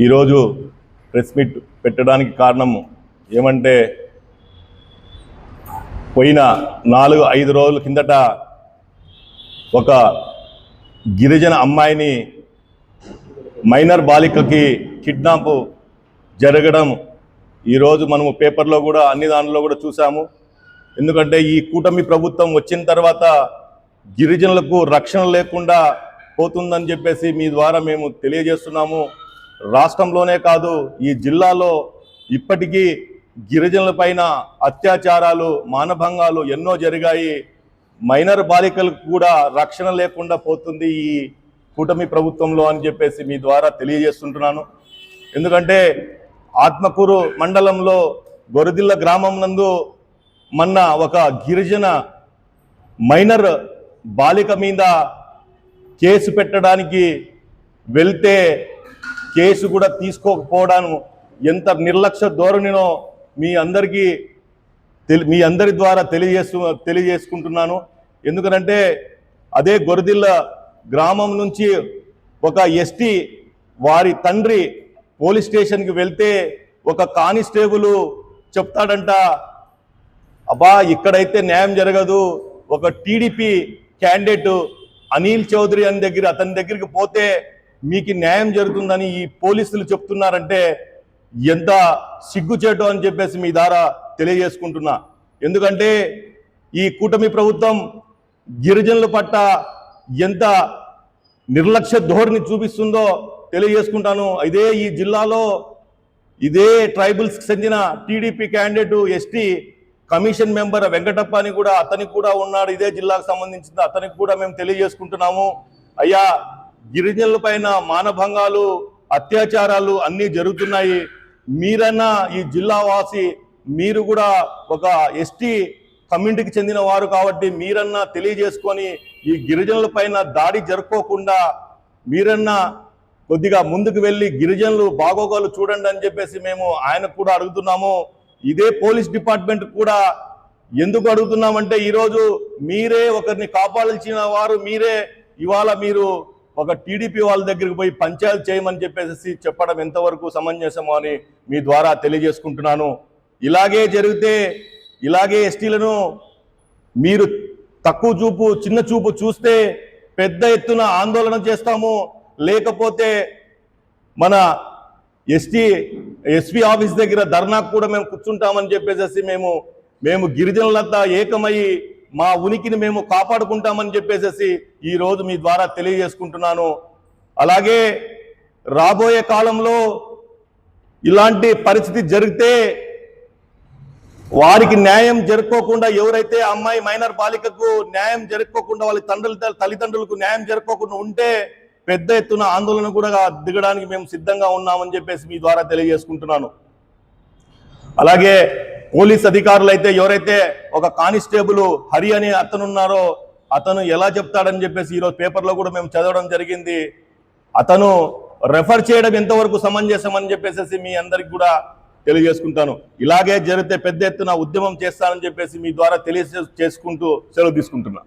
ఈరోజు press meet పెట్టడానికి కారణం ఏమంటే పోయిన 4-5 రోజుల కిందట ఒక గిరిజన అమ్మాయిని మైనర్ బాలికకి కిడ్నాప్ జరగడం ఈరోజు మనము పేపర్లో కూడా అన్ని దానిలో కూడా చూసాము. ఎందుకంటే ఈ కూటమి ప్రభుత్వం వచ్చిన తర్వాత గిరిజనులకు రక్షణ లేకుండా పోతుందని చెప్పేసి మీ ద్వారా మేము తెలియజేస్తున్నాము. రాష్ట్రంలోనే కాదు ఈ జిల్లాలో ఇప్పటికీ గిరిజనుల పైన అత్యాచారాలు మానభంగాలు ఎన్నో జరిగాయి. మైనర్ బాలికలకు కూడా రక్షణ లేకుండా పోతుంది ఈ కూటమి ప్రభుత్వంలో అని చెప్పేసి మీ ద్వారా తెలియజేస్తుంటున్నాను. ఎందుకంటే ఆత్మకూరు మండలంలో గొరదిల్ల గ్రామం నందు మొన్న ఒక గిరిజన మైనర్ బాలిక మీద కేసు పెట్టడానికి వెళ్తే కేసు కూడా తీసుకోకపోవడం ఎంత నిర్లక్ష్య ధోరణినో మీ అందరి ద్వారా తెలియజేసుకుంటున్నాను. ఎందుకంటే అదే గొరదిల్ల గ్రామం నుంచి ఒక ఎస్టీ వారి తండ్రి పోలీస్ స్టేషన్కి వెళ్తే ఒక కానిస్టేబుల్ చెప్తాడంట, అబ్బా ఇక్కడైతే న్యాయం జరగదు, ఒక టీడీపీ క్యాండిడేట్ అనిల్ చౌదరి అతని దగ్గరికి పోతే మీకు న్యాయం జరుగుతుందని ఈ పోలీసులు చెప్తున్నారంటే ఎంత సిగ్గుచేటు అని చెప్పేసి మీ ద్వారా తెలియజేసుకుంటున్నా. ఎందుకంటే ఈ కూటమి ప్రభుత్వం గిరిజనుల పట్ల ఎంత నిర్లక్ష్య ధోరణి చూపిస్తుందో తెలియజేసుకుంటాను. ఇదే ఈ జిల్లాలో ఇదే ట్రైబల్స్కి చెందిన TDP candidate ST commission member Venkatappa అని కూడా అతనికి కూడా ఉన్నాడు, ఇదే జిల్లాకు సంబంధించిన అతనికి కూడా మేము తెలియజేసుకుంటున్నాము. అయ్యా గిరిజనుల పైన మానభంగాలు అత్యాచారాలు అన్నీ జరుగుతున్నాయి. మీరన్నా ఈ జిల్లా వాసి, మీరు కూడా ఒక ఎస్టీ కమ్యూనిటీకి చెందిన వారు కాబట్టి మీరన్నా తెలియజేసుకొని ఈ గిరిజనుల పైన దాడి జరుపుకోకుండా మీరన్నా కొద్దిగా ముందుకు వెళ్ళి గిరిజనులు బాగోగాలు చూడండి అని చెప్పేసి మేము ఆయనకు కూడా అడుగుతున్నాము. ఇదే పోలీస్ డిపార్ట్మెంట్ కూడా ఎందుకు అడుగుతున్నామంటే ఈరోజు మీరే ఒకరిని కాపాడాల్సిన వారు మీరే, ఇవాళ మీరు ఒక టీడీపీ వాళ్ళ దగ్గరికి పోయి పంచాయతీ చేయమని చెప్పేసి చెప్పడం ఎంతవరకు సమంజసమో అని మీ ద్వారా తెలియజేసుకుంటున్నాను. ఇలాగే జరిగితే ఇలాగే ఎస్టీలను మీరు తక్కువ చూపు చిన్న చూపు చూస్తే పెద్ద ఎత్తున ఆందోళన చేస్తాము, లేకపోతే మన ఎస్పీ ఆఫీస్ దగ్గర ధర్నాకు కూడా మేము కూర్చుంటామని చెప్పేసి మేము గిరిజనులంతా ఏకమై మా ఉనికిని మేము కాపాడుకుంటామని చెప్పేసి ఈరోజు మీ ద్వారా తెలియజేసుకుంటున్నాను. అలాగే రాబోయే కాలంలో ఇలాంటి పరిస్థితి జరిగితే వారికి న్యాయం జరుపుకోకుండా, ఎవరైతే అమ్మాయి మైనర్ బాలికకు న్యాయం జరుపుకోకుండా వాళ్ళ తల్లిదండ్రులకు న్యాయం జరుపుకోకుండా ఉంటే పెద్ద ఎత్తున ఆందోళన కూడా దిగడానికి మేము సిద్ధంగా ఉన్నామని చెప్పేసి మీ ద్వారా తెలియజేసుకుంటున్నాను. అలాగే పోలీస్ అధికారులు అయితే ఎవరైతే ఒక కానిస్టేబుల్ హరి అని అతను ఉన్నారో అతను ఎలా చెప్తాడని చెప్పేసి ఈరోజు పేపర్లో కూడా మేము చదవడం జరిగింది. అతను రెఫర్ చేయడం ఎంతవరకు సమంజసం అని చెప్పేసి మీ అందరికి కూడా తెలియజేసుకుంటాను. ఇలాగే జరిగితే పెద్ద ఎత్తున ఉద్యమం చేస్తానని చెప్పేసి మీ ద్వారా తెలియజేసుకుంటూ సెలవు తీసుకుంటున్నా.